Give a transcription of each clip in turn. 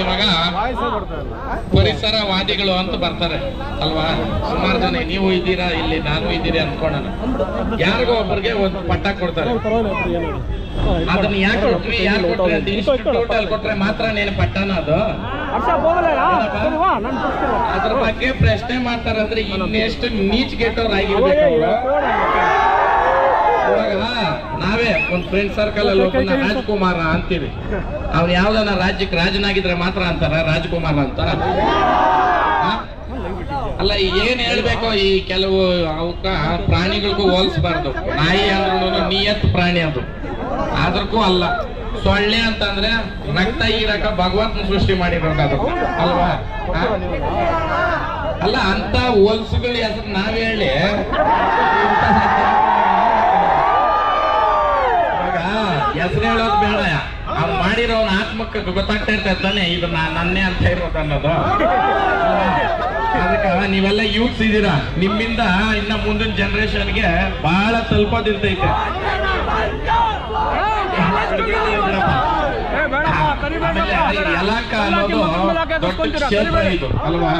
ಇವಾಗ ಪರಿಸರವಾದಿಗಳು ಅಂತ ಬರ್ತಾರೆ ಅಲ್ವಾ? ಸುಮಾರು ಜನ ನೀವು ಇದ್ದೀರಾ ಇಲ್ಲಿ, ನಾನು ಇದ್ದೀರಿ ಅನ್ಕೊಳ್ಳೋಣ. ಯಾರಿಗೋ ಒಬ್ಬರಿಗೆ ಒಂದು ಪಟ್ಟ ಕೊಡ್ತಾರೆ. ಅದನ್ನ ಯಾಕೆ ಕೊಟ್ರಿ, ಯಾರು ಕೊಟ್ರಿ ಅಂತ ಇನ್ಸ್ಟಿಟ್ಯೂಟ್ ಅಲ್ಲಿ ಕೊಟ್ರೆ ಮಾತ್ರ ನೀನು ಪಟ್ಟನ ಅದು? ಅದ್ರ ಬಗ್ಗೆ ಪ್ರಶ್ನೆ ಮಾಡ್ತಾರೆ ಅಂದ್ರೆ ಇನ್ನೆಷ್ಟು ನೀಚ್ ಗೆಟ್ಟವ್ರು ಆಗಿರ್ಬೇಕು. ಇವಾಗ ನಾವೇ ಒಂದು ಫ್ರೆಂಡ್ ಸರ್ಕಲ್ ಅಲ್ಲಿ ಒಬ್ಬನ ರಾಜ್ಕುಮಾರ ಅಂತೀವಿ. ಅವ್ನು ಯಾವ್ದನ್ನ ರಾಜ್ಯಕ್ಕೆ ರಾಜನಾಗಿದ್ರೆ ಮಾತ್ರ ಅಂತಾರ ರಾಜ್ಕುಮಾರ ಅಂತ? ಅಲ್ಲ, ಏನ್ ಹೇಳ್ಬೇಕು, ಈ ಕೆಲವು ಅವಕ್ಕ ಪ್ರಾಣಿಗಳಿಗೂ ಹೋಲಿಸಬಾರ್ದು. ನಾಯಿ ಅಂದ್ರೂ ನಿಯತ್ ಪ್ರಾಣಿ ಅದು, ಅದ್ರಕ್ಕೂ ಅಲ್ಲ. ಸೊಳ್ಳೆ ಅಂತಂದ್ರೆ ರಕ್ತ ಹೀರಕ ಭಗವಂತನ ಸೃಷ್ಟಿ ಮಾಡಿರೋದು ಅದು ಅಲ್ವಾ? ಅಲ್ಲ, ಅಂತ ಹೋಲ್ಸುಗಳ ಹೆಸರು ನಾವ್ ಹೇಳಿ ಹೆಸರು ಹೇಳೋದು ಬೇಡ. ಅವ್ನು ಮಾಡಿರೋನ್ ಆತ್ಮಕ್ಕೆ ಗೊತ್ತಾಗ್ತಾ ಇರ್ತೈತೆ ತಾನೆ ಇದು ನನ್ನೇ ಅಂತ ಇರೋದು ಅನ್ನೋದು. ಅದಕ್ಕ ನೀವೆಲ್ಲ ಯೂತ್ಸ್ ಇದ್ದೀರಾ, ನಿಮ್ಮಿಂದ ಇನ್ನ ಮುಂದಿನ ಜನರೇಷನ್ಗೆ ಬಹಳ ತಲುಪೋದಿರ್ತೈತೆ. ಯಲಹಂಕ ಅನ್ನೋದು ದೊಡ್ಡ ಕ್ಷೇತ್ರ ಇದು ಅಲ್ವಾ?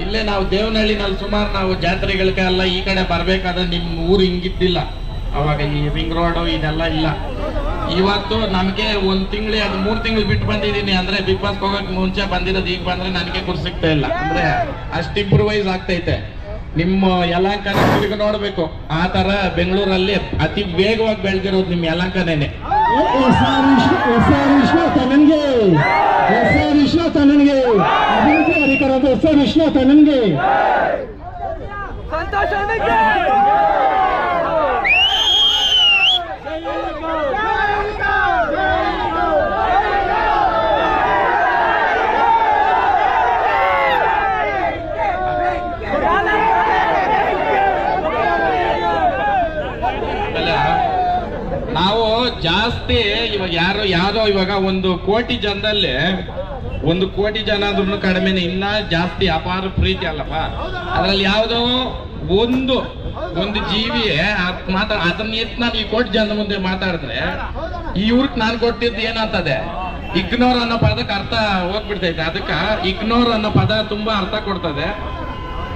ಇಲ್ಲೇ ನಾವು ದೇವನಹಳ್ಳಿನಲ್ಲಿ ಸುಮಾರು ನಾವು ಜಾತ್ರೆಗಳಿಗೆಲ್ಲ ಈ ಕಡೆ ಬರ್ಬೇಕಾದ್ರೆ ನಿಮ್ ಊರು ಹಿಂಗಿದ್ದಿಲ್ಲ ಅವಾಗ. ಈ ರಿಂಗ್ ರೋಡ್ ಇದೆಲ್ಲ ಇಲ್ಲ. ಇವತ್ತು ನಮ್ಗೆ ಒಂದ್ ತಿಂಗಳು ಅದು 3 ತಿಂಗಳು ಬಿಟ್ಟು ಬಂದಿದ್ದೀನಿ ಅಂದ್ರೆ ಬಿಗ್ ಬಾಸ್ ಹೋಗಕ್ ಮುಂಚೆ ಬಂದಿರೋದು. ಈಗ ಬಂದ್ರೆ ನನಗೆ ಗುರು ಸಿಗ್ತಾ ಇಲ್ಲ ಅಂದ್ರೆ ಅಷ್ಟು ಇಂಪ್ರೂವೈಸ್ ಆಗ್ತೈತೆ. ನಿಮ್ಮ ಯಲಹಂಕನ ತಿರುಗಿ ನೋಡ್ಬೇಕು. ಆ ತರ ಬೆಂಗಳೂರಲ್ಲಿ ಅತಿ ವೇಗವಾಗಿ ಬೆಳೆದಿರೋದು ನಿಮ್ ಯಲಹಂಕನೇನೆ. ನಾವು ಜಾಸ್ತಿ ಇವಾಗ ಯಾರೋ ಇವಾಗ 1 ಕೋಟಿ ಜನದಲ್ಲಿ 1 ಕೋಟಿ ಜನ ಆದ್ರೂ ಕಡಿಮೆನೆ, ಇನ್ನ ಜಾಸ್ತಿ ಅಪಾರ ಪ್ರೀತಿ ಅಲ್ಲಪ್ಪ. ಅದ್ರಲ್ಲಿ ಯಾವುದೋ ಒಂದು ಜೀವಿಯೇ ಅದನ್ನ ಎತ್ತು ನಾನು ಈ ಕೋಟಿ ಜನ ಮುಂದೆ ಮಾತಾಡಿದ್ರೆ ಇವ್ರಿಗೆ ನಾನು ಕೊಟ್ಟಿದ್ದು ಏನಂತದೆ? ಇಗ್ನೋರ್ ಅನ್ನೋ ಪದಕ್ಕೆ ಅರ್ಥ ಹೋಗ್ಬಿಡ್ತೈತೆ. ಅದಕ್ಕ ಇಗ್ನೋರ್ ಅನ್ನೋ ಪದ ತುಂಬಾ ಅರ್ಥ ಕೊಡ್ತದೆ.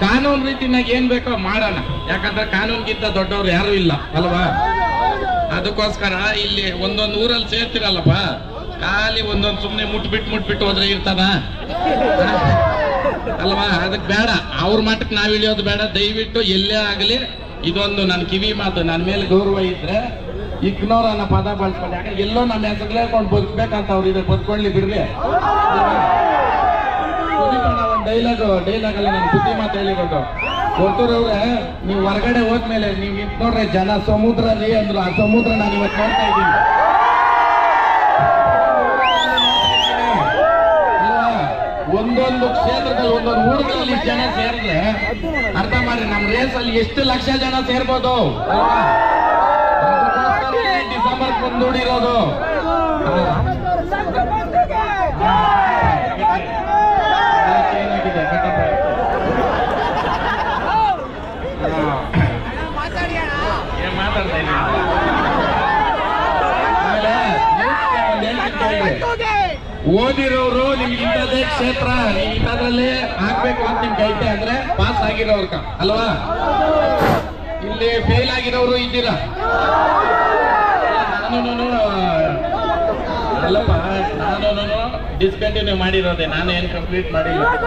ಕಾನೂನು ರೀತಿನಾಗ ಏನ್ ಬೇಕೋ ಮಾಡೋಣ, ಯಾಕಂದ್ರೆ ಕಾನೂನ್ಗಿಂತ ದೊಡ್ಡವ್ರು ಯಾರು ಇಲ್ಲ ಅಲ್ವಾ? ಅದಕ್ಕೋಸ್ಕರ ಇಲ್ಲಿ ಒಂದೊಂದು ಊರಲ್ಲಿ ಸೇರ್ತಿರಲ್ಲಪ್ಪ, ಖಾಲಿ ಒಂದೊಂದು ಸುಮ್ನೆ ಮುಟ್ಬಿಟ್ಟು ಹೋದ್ರೆ ಇರ್ತಾನ ಅಲ್ವಾ? ಅದಕ್ಕೆ ಬೇಡ, ಅವ್ರ ಮಟ್ಟಕ್ಕೆ ನಾವ್ ಇಳಿಯೋದು ಬೇಡ. ದಯವಿಟ್ಟು ಎಲ್ಲೇ ಆಗಲಿ ಇದೊಂದು ನನ್ನ ಕಿವಿ ಮಾತು, ನನ್ನ ಮೇಲೆ ಗೌರವ ಇದ್ರೆ ಇಗ್ನೋರ್ ಅನ್ನೋ ಪದ ಬಳಸ್ಕೊಂಡು. ಯಾಕಂದ್ರೆ ಎಲ್ಲೋ ನಮ್ಮ ಹೆಸರು ಹೇಳ್ಕೊಂಡು ಬದುಕ್ಬೇಕಂತ ಅವ್ರು ಇದ್ರೆ ಬದುಕೊಳ್ಳಿ ಬಿಡ್ರಿ. ಒಂದು ಡೈಲಾಗ್ ಅಲ್ಲ, ನನ್ನ ಬುದ್ಧಿ ಮಾತು ಹೇಳಿರೋದು. ಕೊಡ್ತೂರವ್ರೆ, ನೀವು ಹೊರಗಡೆ ಹೋದ್ಮೇಲೆ ನೀವು ನೋಡ್ರಿ ಜನ ಸಮುದ್ರ ರೀ ಅಂದ್ರು. ಆ ಸಮುದ್ರ ನಾನು ಇವತ್ತು ನೋಡ್ತಾ ಇದ್ದೀನಿ. ಒಂದೊಂದು ಕ್ಷೇತ್ರದಲ್ಲಿ ಒಂದೊಂದು ಊರುಗಳಲ್ಲಿ ಜನ ಸೇರಿದ್ರೆ ಅರ್ಥ ಮಾಡಿ ನಮ್ಮ ರೇಸಲ್ಲಿ ಎಷ್ಟು ಲಕ್ಷ ಜನ ಸೇರ್ಬೋದು. ಡಿಸೆಂಬರ್ ಮುಂದೂಡಿರೋದು. ಓದಿರೋರು ನಿಮ್ಗೆ ಇಂಥದ್ದೇ ಕ್ಷೇತ್ರ, ನೀವು ಇಂಥದ್ರಲ್ಲೇ ಆಗ್ಬೇಕು ಅಂತ ನಿಮ್ಗೆ ಐತೆ ಅಂದ್ರೆ ಪಾಸ್ ಆಗಿರೋರ್ಕ ಅಲ್ವಾ? ಇಲ್ಲಿ ಫೇಲ್ ಆಗಿರೋರು ಇದ್ದೀರಾ? ನಾನು ಡಿಸ್ಕಂಟಿನ್ಯೂ ಮಾಡಿರೋದೆ, ನಾನೇನು ಕಂಪ್ಲೀಟ್ ಮಾಡಿಲ್ಲ.